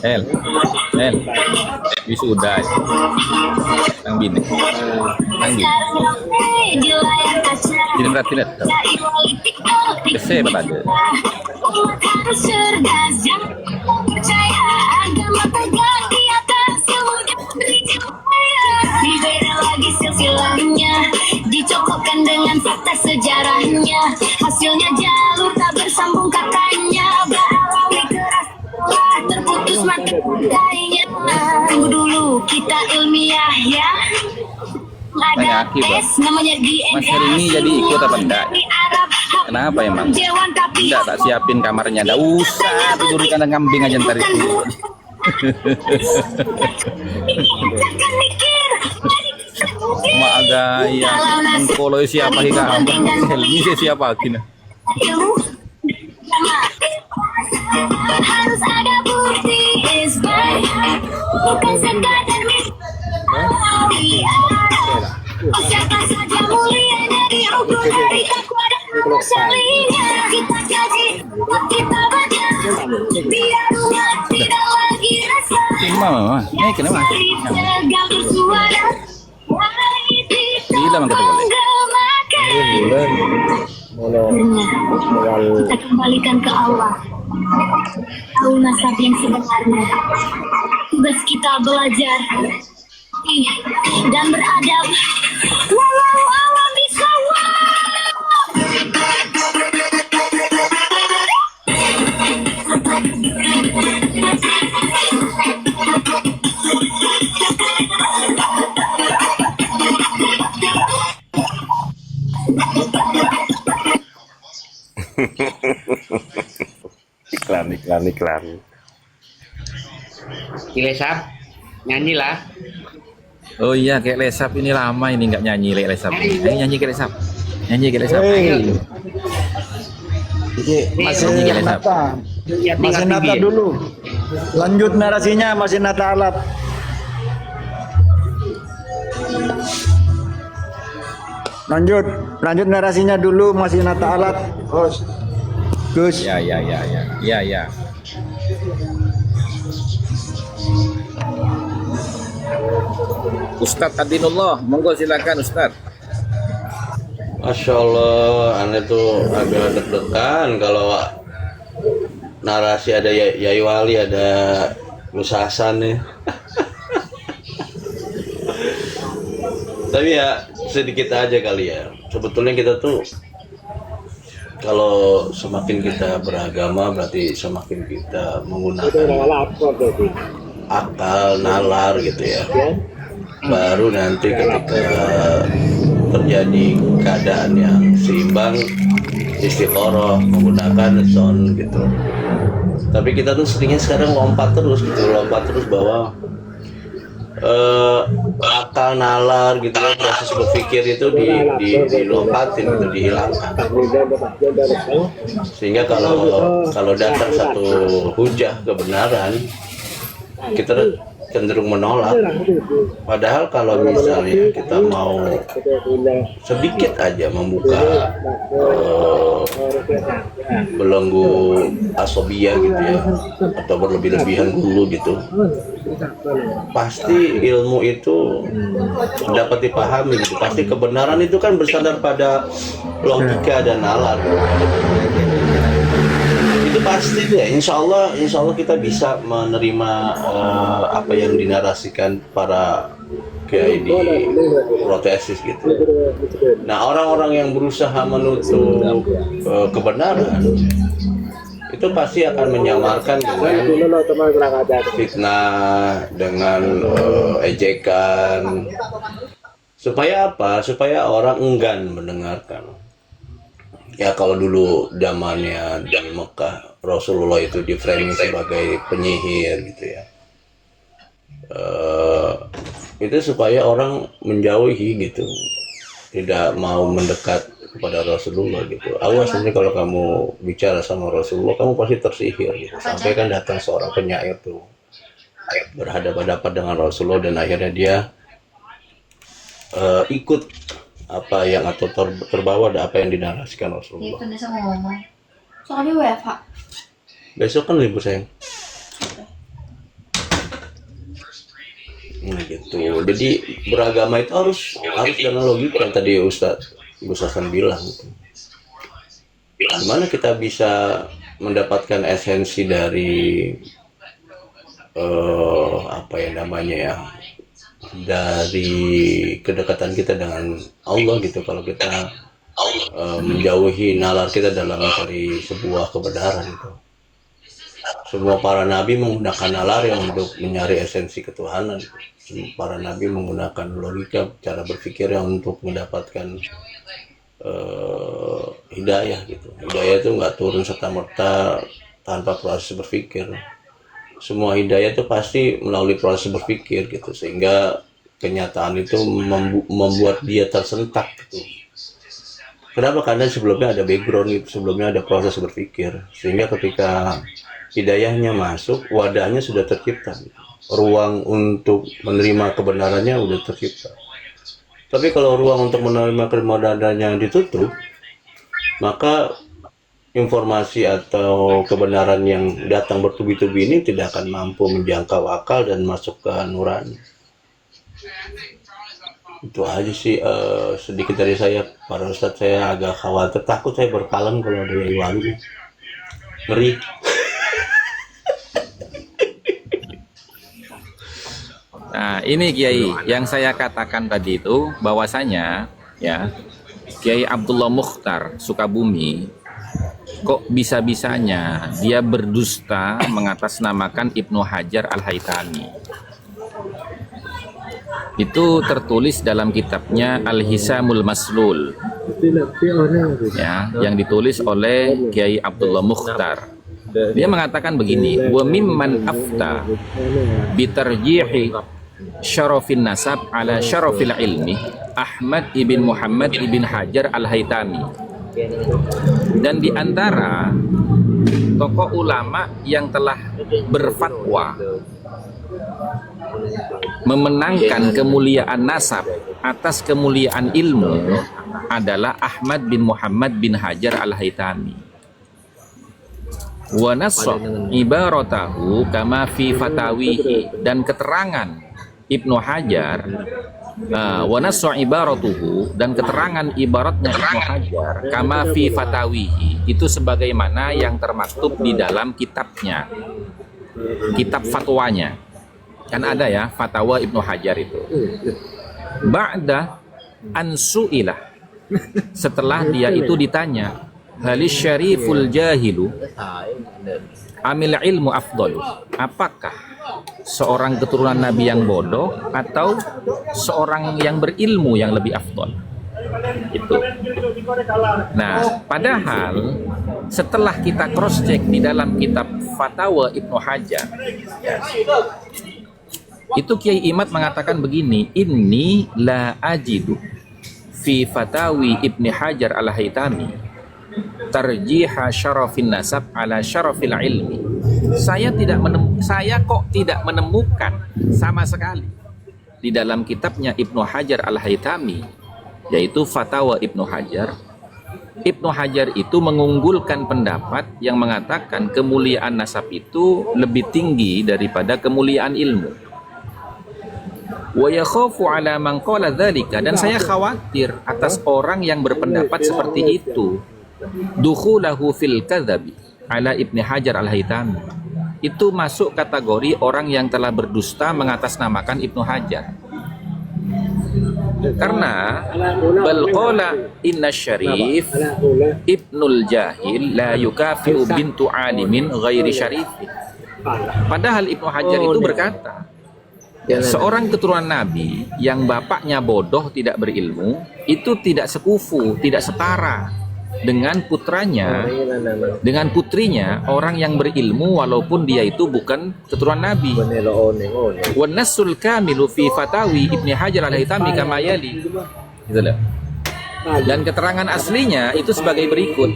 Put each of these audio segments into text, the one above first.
El, El, wisuda ya. Nang bini. Nang bini. Jadi berarti lihat. Kese apa aja. Lagi silsilahnya dicokokkan dengan fakta sejarahnya, hasilnya jalur tak bersambung katanya, beralami keras terputus mata rantainya. Tunggu dulu kita ilmiah ya, ada tes namanya DNA. Mas hari ini jadi ikut apa enggak? Kenapa emang? Enggak tak siapin kamarnya, enggak usah tidur di kandang kambing aja ntar itu. Mak gaya mengkoloi siapa hingga ini siapa gini. Harus ada bukti bukan sekadar siapa saja mulia dari ukur dari takwa dan manusianya. Kita kaji, kita baca biar umat tidak lagi rasa. Ini kenapa? Tegang bersuara. Bila man kita boleh. Kita kembalikan ke Allah. Tahu nasab yang sebenarnya. Tugas kita belajar dan beradab. Walau alam bisawab. iklan. Lesap, nyanyilah. Oh iya, kayak Lesap ini lama ini nggak nyanyi kayak Lesap. Ini nyanyi kayak Lesap. Nyanyi kayak Lesap. Masih nata. Masih nata dulu. Lanjut narasinya masih nata alat. Lanjut narasinya dulu masih nata alat. Gus. Ya. Ustadz Adinullah, monggo silakan Ustadz. Masya Allah, aneh tuh agak deg-degan kalau narasi ada Yai Wali, ada Gus Hasan nih. Tapi ya sedikit aja kali ya. Sebetulnya kita tuh kalau semakin kita beragama berarti semakin kita menggunakan akal, nalar gitu ya. Baru nanti ketika terjadi keadaan yang seimbang, istiqoroh, menggunakan zon gitu. Tapi kita tuh seringnya sekarang lompat terus bahwa akal, nalar gitu ya, proses berpikir itu dilompatin gitu, dihilangkan. Sehingga kalau datang satu hujah kebenaran, kita cenderung menolak. Padahal kalau misalnya kita mau sedikit aja membuka belenggu asobia gitu ya, atau berlebih-lebihan dulu gitu, pasti ilmu itu dapat dipahami gitu. Pasti kebenaran itu kan bersandar pada logika dan nalar. Itu pasti deh, insya Allah kita bisa menerima apa yang dinarasikan para kiai di protesis gitu. Nah, orang-orang yang berusaha menutup kebenaran itu pasti akan menyamarkan dengan fitnah, dengan ejekan. Supaya apa? Supaya orang enggan mendengarkan. Ya kalau dulu zamannya di Mekah, Rasulullah itu di framing sebagai penyihir gitu ya. Itu supaya orang menjauhi gitu, tidak mau mendekat kepada Rasulullah gitu. Awas nanti kalau kamu bicara sama Rasulullah, kamu pasti tersihir gitu. Sampai kan datang seorang penyair tuh berhadapan-hadapan dengan Rasulullah, dan akhirnya dia ikut apa yang atau terbawa ada apa yang dinarasikan Rasulullah. Itu bisa ngomong. Soalnya WFH. Besok kan libur sayang. Nah gitu. Jadi beragama itu harus dengan logika yang tadi Gus Hasan bilang. Gimana kita bisa mendapatkan esensi dari apa ya namanya ya, dari kedekatan kita dengan Allah gitu, kalau kita menjauhi nalar kita dalam mencari sebuah kebenaran itu. Semua para nabi menggunakan nalar yang untuk mencari esensi ketuhanan. Para nabi menggunakan logika, cara berpikir yang untuk mendapatkan hidayah gitu. Hidayah itu nggak turun serta-merta tanpa proses berpikir. Semua hidayah itu pasti melalui proses berpikir gitu, sehingga kenyataan itu membuat dia tersentak gitu. Kenapa? Karena sebelumnya ada background gitu, sebelumnya ada proses berpikir, sehingga ketika hidayahnya masuk, wadahnya sudah tercipta, ruang untuk menerima kebenarannya sudah tercipta. Tapi kalau ruang untuk menerima kebenarannya ditutup, maka informasi atau kebenaran yang datang bertubi-tubi ini tidak akan mampu menjangkau akal dan masuk ke nurani. Itu aja sih sedikit dari saya. Para Ustadz, saya agak khawatir, takut saya berpaling kalau ada Yai Wali. Ngeri. Nah, ini Kiai yang saya katakan tadi itu, bahwasanya ya Kiai Abdullah Mukhtar Sukabumi kok bisa-bisanya dia berdusta mengatasnamakan Ibnu Hajar Al-Haytami. Itu tertulis dalam kitabnya Al-Hisamul Maslul, ya, yang ditulis oleh Kiai Abdullah Mukhtar. Dia mengatakan begini, wa mimman afta bitarjihi syarafin nasab ala syarafil ilmi Ahmad ibn Muhammad ibn Hajar Al-Haytami. Dan di antara tokoh ulama yang telah berfatwa memenangkan kemuliaan nasab atas kemuliaan ilmu adalah Ahmad bin Muhammad bin Hajar Al-Haytami. Wa nassa ibaratahu kama fi fatawihi, dan keterangan Ibnu Hajar wa nassa ibaratuhu, dan keterangan ibaratnya Ibnu Hajar kama fi fatawihi, itu sebagaimana yang termaktub di dalam kitabnya, kitab fatwanya. Kan ada ya fatwa Ibnu Hajar itu. Ba'da ansu'ilah, setelah dia itu ditanya, halis syariful jahilu amil ilmu afdalu, apakah seorang keturunan Nabi yang bodoh atau seorang yang berilmu yang lebih afdal? Itu. Nah, padahal setelah kita cross check di dalam kitab Fatwa Ibnu Hajar, ya, itu Kiai Imad mengatakan begini, inni la ajidu fi fatawi Ibnu Hajar Al-Haytami tarjiha syarafin nasab ala syarafil ilmi. Saya kok tidak menemukan sama sekali di dalam kitabnya Ibnu Hajar Al-Haytami, yaitu Fatwa Ibnu Hajar. Ibnu Hajar itu mengunggulkan pendapat yang mengatakan kemuliaan nasab itu lebih tinggi daripada kemuliaan ilmu. Wa yakhafu ala man qala dzalika, dan saya khawatir atas orang yang berpendapat seperti itu, dukhulahu fil kadzabi ala Ibnu Hajar Al-Haytami, itu masuk kategori orang yang telah berdusta mengatasnamakan Ibnu Hajar. Karena bal qala inna syarif ibnul jahil la yukafi'u bintu alimin ghairi syarif. Padahal Ibnu Hajar itu berkata, seorang keturunan Nabi yang bapaknya bodoh tidak berilmu itu tidak sekufu, tidak setara dengan putranya, dengan putrinya orang yang berilmu walaupun dia itu bukan keturunan Nabi. Wan nasul kamilu fi fatawi Ibnu Hajar Al-Haytami kama yali. Dan keterangan aslinya itu sebagai berikut.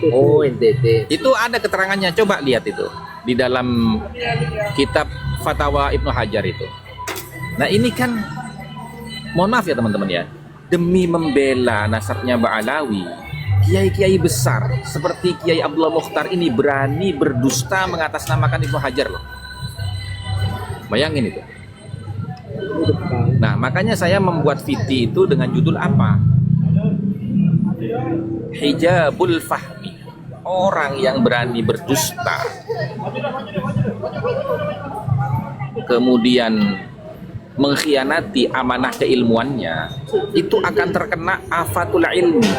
Itu ada keterangannya, coba lihat itu di dalam kitab Fatwa Ibnu Hajar itu. Nah, ini kan mohon maaf ya teman-teman ya, demi membela nasabnya Ba'alawi, kiai-kiai besar seperti Kiai Abdullah Mukhtar ini berani berdusta mengatasnamakan Ibnu Hajar loh. Bayangin itu. Nah, makanya saya membuat VT itu dengan judul apa? Hijabul Fahmi. Orang yang berani berdusta, kemudian mengkhianati amanah keilmuannya, itu akan terkena afatul ilmi.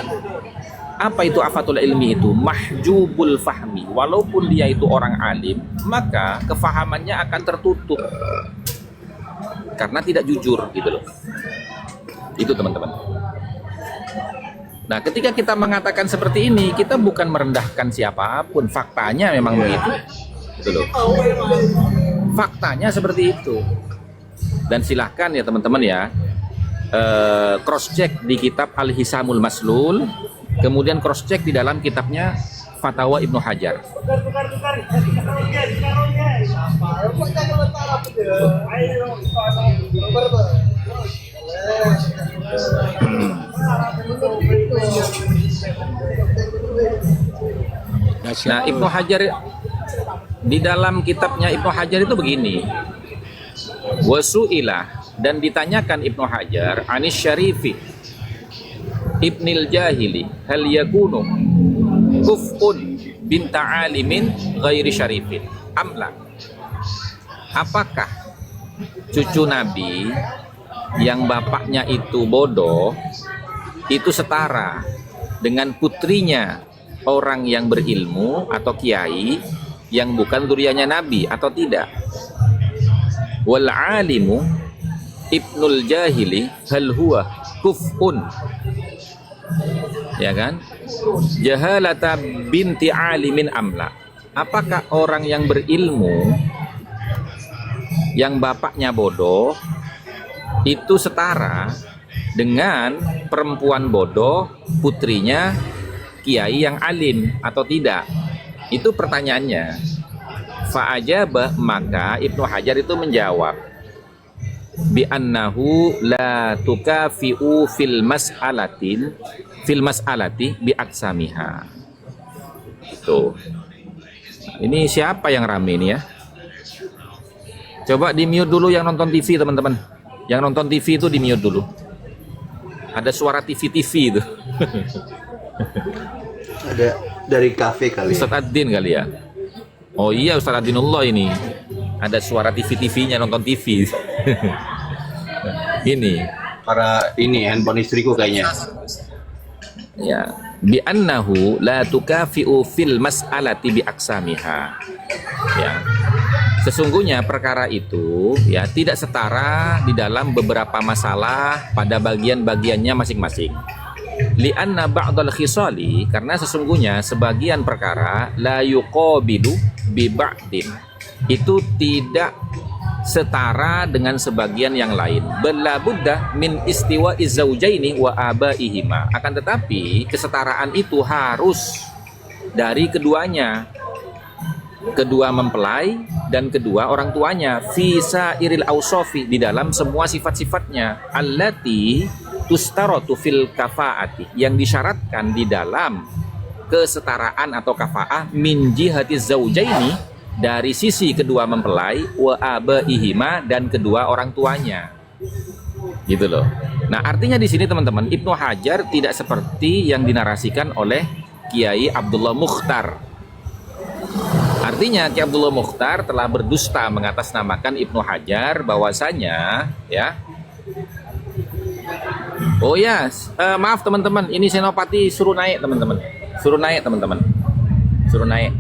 Apa itu afatul ilmi itu? Mahjubul fahmi. Walaupun dia itu orang alim, maka kefahamannya akan tertutup karena tidak jujur gitu loh. Itu teman-teman. Nah, ketika kita mengatakan seperti ini, kita bukan merendahkan siapapun. Faktanya memang begitu. Gitu loh. Faktanya seperti itu. Dan silahkan ya teman-teman ya, cross check di kitab Al-Hisamul Maslul, kemudian cross check di dalam kitabnya Fatawa Ibnu Hajar. Nah, Ibnu Hajar di dalam kitabnya Ibnu Hajar itu begini. Wasu'ilah, dan ditanyakan Ibnu Hajar anis syarifi ibnil jahili hal yakunu kuf'un binta alimin ghairi syarifin amla. Apakah cucu Nabi yang bapaknya itu bodoh itu setara dengan putrinya orang yang berilmu atau kiai yang bukan zuriyahnya Nabi atau tidak? Wal alimu ibnul jahili hal huwa kuf'un, ya kan? Jahalata binti alimin amla. Apakah orang yang berilmu yang bapaknya bodoh itu setara dengan perempuan bodoh putrinya kiai yang alim atau tidak? Itu pertanyaannya. Fa'ajabah, maka Ibnu Hajar itu menjawab bi annahu la tukafi'u fil mas'alati bi aksamiha. Itu. Ini siapa yang rame ini ya? Coba di mute dulu yang nonton TV teman-teman. Yang nonton TV itu di mute dulu. Ada suara TV itu. Ada dari kafe kali. Ustaz Ad-Din kali ya. Oh iya, Ustaz Adinullah ini. Ada suara TV-nya nonton TV. Ini Para ini handphone istriku kayaknya. ya, bi annahu la tukafi'u fil mas'alati bi aksamiha. Ya. Sesungguhnya perkara itu ya tidak setara di dalam beberapa masalah pada bagian-bagiannya masing-masing. Li'anna ba'dal khisali, karena sesungguhnya sebagian perkara la yuqabilu bi ba'din, itu tidak setara dengan sebagian yang lain. Bala buddah min istiwa izzaujaini wa abaihima. Akan tetapi kesetaraan itu harus dari keduanya, kedua mempelai dan kedua orang tuanya, fisa iril ausofi, di dalam semua sifat-sifatnya, allati tustaratu fil kafaati, yang disyaratkan di dalam kesetaraan atau kafaah, min jihati zaujaini, dari sisi kedua mempelai, wa abaihima, dan kedua orang tuanya. Gitu loh. Nah, artinya di sini teman-teman, Ibnu Hajar tidak seperti yang dinarasikan oleh Kiai Abdullah Mukhtar. Artinya Kiai Abdullah Mukhtar telah berdusta mengatasnamakan Ibnu Hajar bahwasanya ya. Oh ya, maaf teman-teman, ini Senopati suruh naik teman-teman. Suruh naik teman-teman. Suruh naik.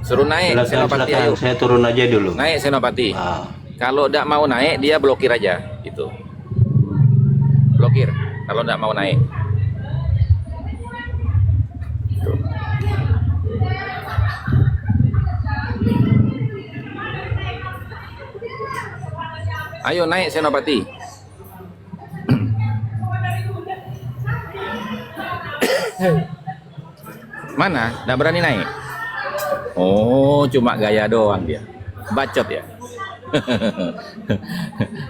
Suruh naik Senopati, ayo. Saya turun aja dulu. Naik Senopati. Ah. Kalau tidak mau naik dia blokir aja gitu. Blokir kalau tidak mau naik. Tuh. Ayo naik Senopati. Mana? Nggak berani naik? Oh, cuma gaya doang dia. Bacot ya.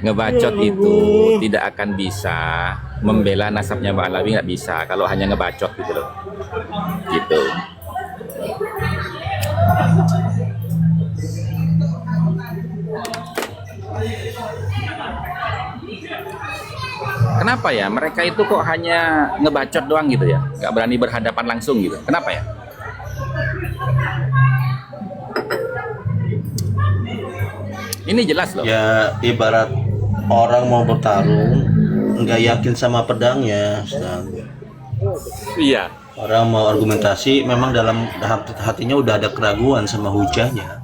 Ngebacot itu tidak akan bisa membela nasabnya Mbak Alawi, nggak bisa kalau hanya ngebacot gitu loh. Gitu. Kenapa ya mereka itu kok hanya ngebacot doang gitu ya, nggak berani berhadapan langsung gitu? Kenapa ya? Ini jelas loh. Ya ibarat orang mau bertarung nggak yakin sama pedangnya, Ustaz. Iya. Orang mau argumentasi memang dalam hatinya udah ada keraguan sama hujahnya.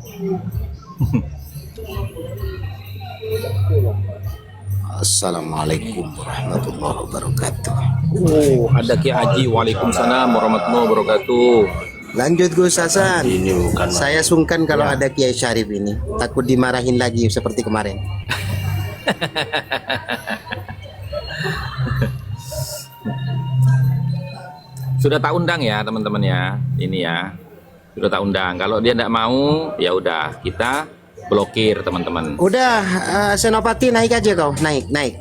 Assalamualaikum warahmatullahi wabarakatuh. Oh, ada Ki Haji. Waalaikumsalam warahmatullahi wabarakatuh. Lanjut Gus Hasan. Ini bukan Saya sungkan kalau ada Kiai Syarif ini. Takut dimarahin lagi seperti kemarin. Sudah tak undang ya teman-teman ya. Ini ya. Sudah tak undang. Kalau dia tidak mau, ya udah kita blokir teman-teman. Udah, Senopati naik aja kau. Naik.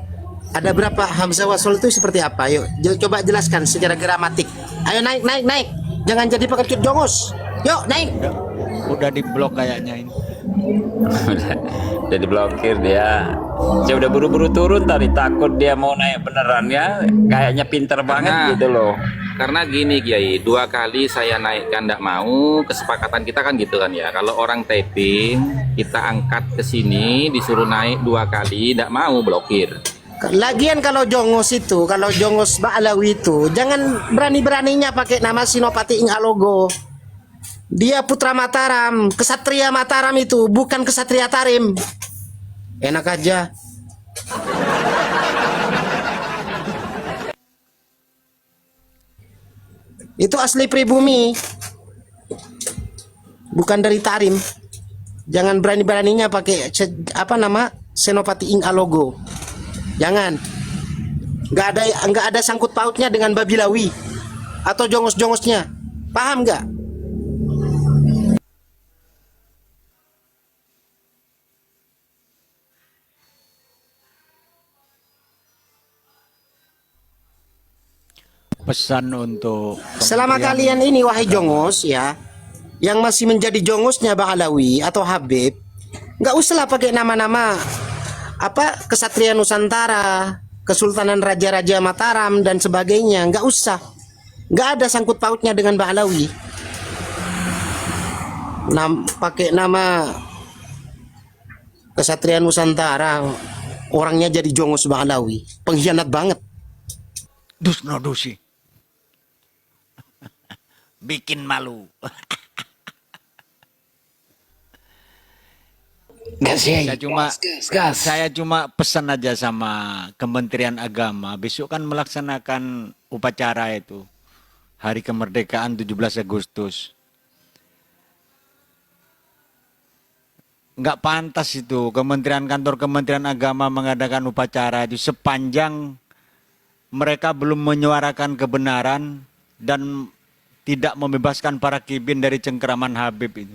Ada berapa hamzah wasol itu seperti apa? Yuk, coba jelaskan secara gramatik. Ayo naik. Jangan jadi pengecut jongos. Yuk, naik. Udah diblok kayaknya ini. Udah diblokir dia. Saya udah buru-buru turun tadi, takut dia mau naik beneran ya. Kayaknya pinter banget gitu loh. Karena gini Kiai, 2 kali saya naikkan tidak mau, kesepakatan kita kan gitu kan ya. Kalau orang taping, kita angkat ke sini, disuruh naik 2 kali, tidak mau, blokir. Lagian kalau jongos Ba'alawi itu jangan berani-beraninya pakai nama Sinopati Ing Alogo. Dia putra Mataram, kesatria Mataram itu, bukan kesatria Tarim. Enak aja. Itu asli pribumi, bukan dari Tarim. Jangan berani-beraninya pakai Senopati Ing Alogo. Jangan. Nggak ada sangkut pautnya dengan Babilawi atau jongos-jongosnya. Paham nggak? Pesan untuk Selama kalian ini wahai jongos ya, yang masih menjadi jongosnya Bang Alawi atau Habib, nggak usahlah pakai nama-nama Kesatria Nusantara, Kesultanan Raja-Raja Mataram dan sebagainya. Nggak usah. Nggak ada sangkut pautnya dengan Bang Alawi. Pakai nama Kesatria Nusantara, orangnya jadi jongos Bang Alawi. Pengkhianat banget. Dusi. Bikin malu. Saya cuma pesan aja sama Kementerian Agama, besok kan melaksanakan upacara itu Hari Kemerdekaan 17 Agustus. Nggak pantas itu kantor Kementerian Agama mengadakan upacara itu sepanjang mereka belum menyuarakan kebenaran dan tidak membebaskan para kibin dari cengkeraman Habib itu.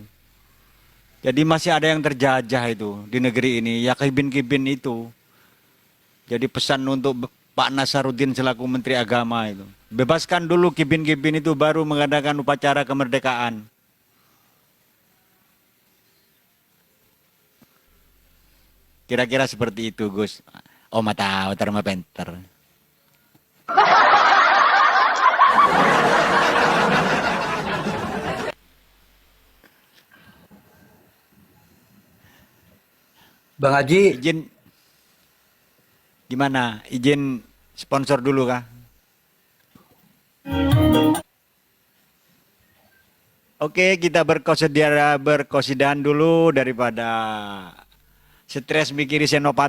Jadi masih ada yang terjajah itu di negeri ini, ya kibin-kibin itu. Jadi pesan untuk Pak Nasaruddin selaku Menteri Agama itu. Bebaskan dulu kibin-kibin itu baru mengadakan upacara kemerdekaan. Kira-kira seperti itu Gus. Oh mata, terma penter. Bang Haji, Izin gimana? Izin sponsor dulu kah? Oke, kita berkosidahan dulu daripada stres mikiri Senopati.